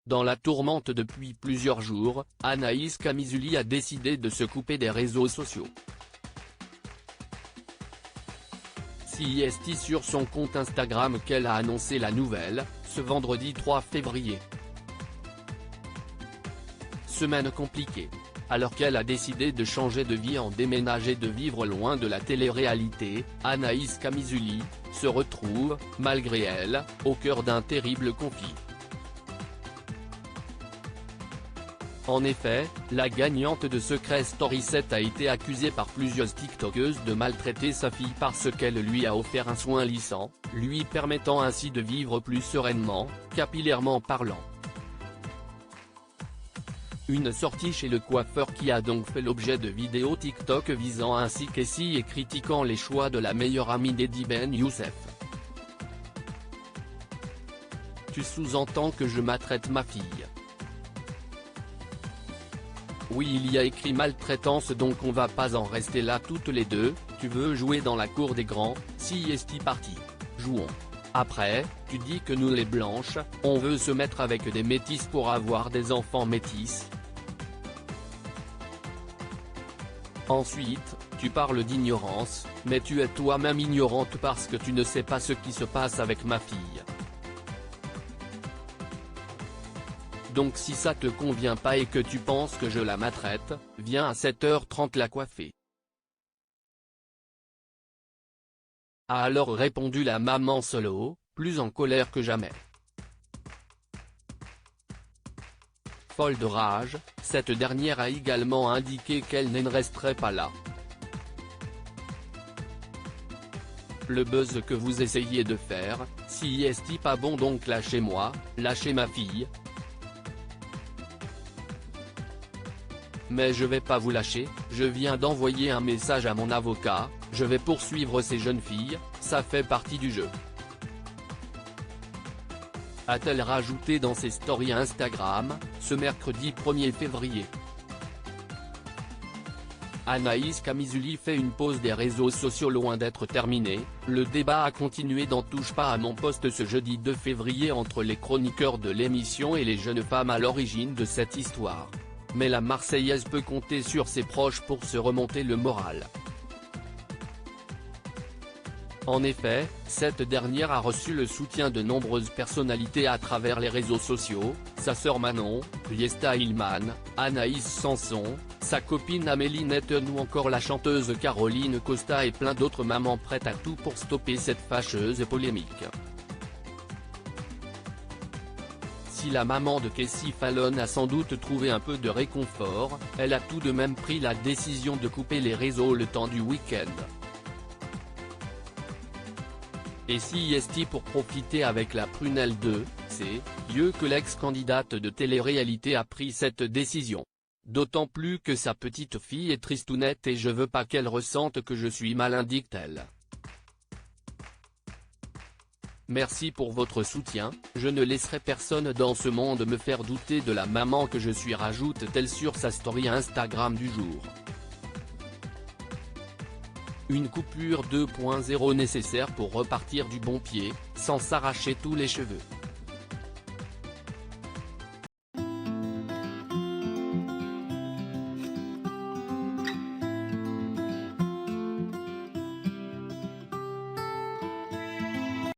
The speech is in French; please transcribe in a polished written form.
Dans la tourmente depuis plusieurs jours, Anaïs Camizuli a décidé de se couper des réseaux sociaux. C'est sur son compte Instagram qu'elle a annoncé la nouvelle, ce vendredi 3 février. Semaine compliquée. Alors qu'elle a décidé de changer de vie en déménager de vivre loin de la télé-réalité, Anaïs Camizuli se retrouve, malgré elle, au cœur d'un terrible conflit. En effet, la gagnante de Secret Story 7 a été accusée par plusieurs tiktokeuses de maltraiter sa fille parce qu'elle lui a offert un soin lissant, lui permettant ainsi de vivre plus sereinement, capillairement parlant. Une sortie chez le coiffeur qui a donc fait l'objet de vidéos TikTok visant ainsi Cassie et critiquant les choix de la meilleure amie d'Eddie Ben Youssef. Tu sous-entends que je maltraite ma fille. Oui, il y a écrit maltraitance, donc on va pas en rester là toutes les deux. Tu veux jouer dans la cour des grands, c'est parti. Jouons. Après, tu dis que nous les blanches, on veut se mettre avec des métis pour avoir des enfants métis. Ensuite, tu parles d'ignorance, mais tu es toi-même ignorante parce que tu ne sais pas ce qui se passe avec ma fille. Donc si ça te convient pas et que tu penses que je la maltraite, viens à 7h30 la coiffer. A alors répondu la maman solo, plus en colère que jamais. Folle de rage, cette dernière a également indiqué qu'elle ne resterait pas là. Le buzz que vous essayez de faire, si est pas bon, donc lâchez-moi, lâchez ma fille. Mais je vais pas vous lâcher, je viens d'envoyer un message à mon avocat, je vais poursuivre ces jeunes filles, ça fait partie du jeu. A-t-elle rajouté dans ses stories Instagram, ce mercredi 1er février. Anaïs Camizuli fait une pause des réseaux sociaux loin d'être terminée, le débat a continué dans Touche pas à mon poste ce jeudi 2 février entre les chroniqueurs de l'émission et les jeunes femmes à l'origine de cette histoire. Mais la Marseillaise peut compter sur ses proches pour se remonter le moral. En effet, cette dernière a reçu le soutien de nombreuses personnalités à travers les réseaux sociaux, sa sœur Manon, Riesta Hillman, Anaïs Sanson, sa copine Amélie Netten ou encore la chanteuse Caroline Costa et plein d'autres mamans prêtes à tout pour stopper cette fâcheuse polémique. Si la maman de Cassie Fallon a sans doute trouvé un peu de réconfort, elle a tout de même pris la décision de couper les réseaux le temps du week-end. Et si est pour profiter avec la prunelle de, c'est mieux que l'ex-candidate de télé-réalité a pris cette décision. D'autant plus que sa petite fille est tristounette et je veux pas qu'elle ressente que je suis malin, dit-elle. Merci pour votre soutien, je ne laisserai personne dans ce monde me faire douter de la maman que je suis, rajoute-t-elle sur sa story Instagram du jour. Une coupure 2.0 nécessaire pour repartir du bon pied, sans s'arracher tous les cheveux.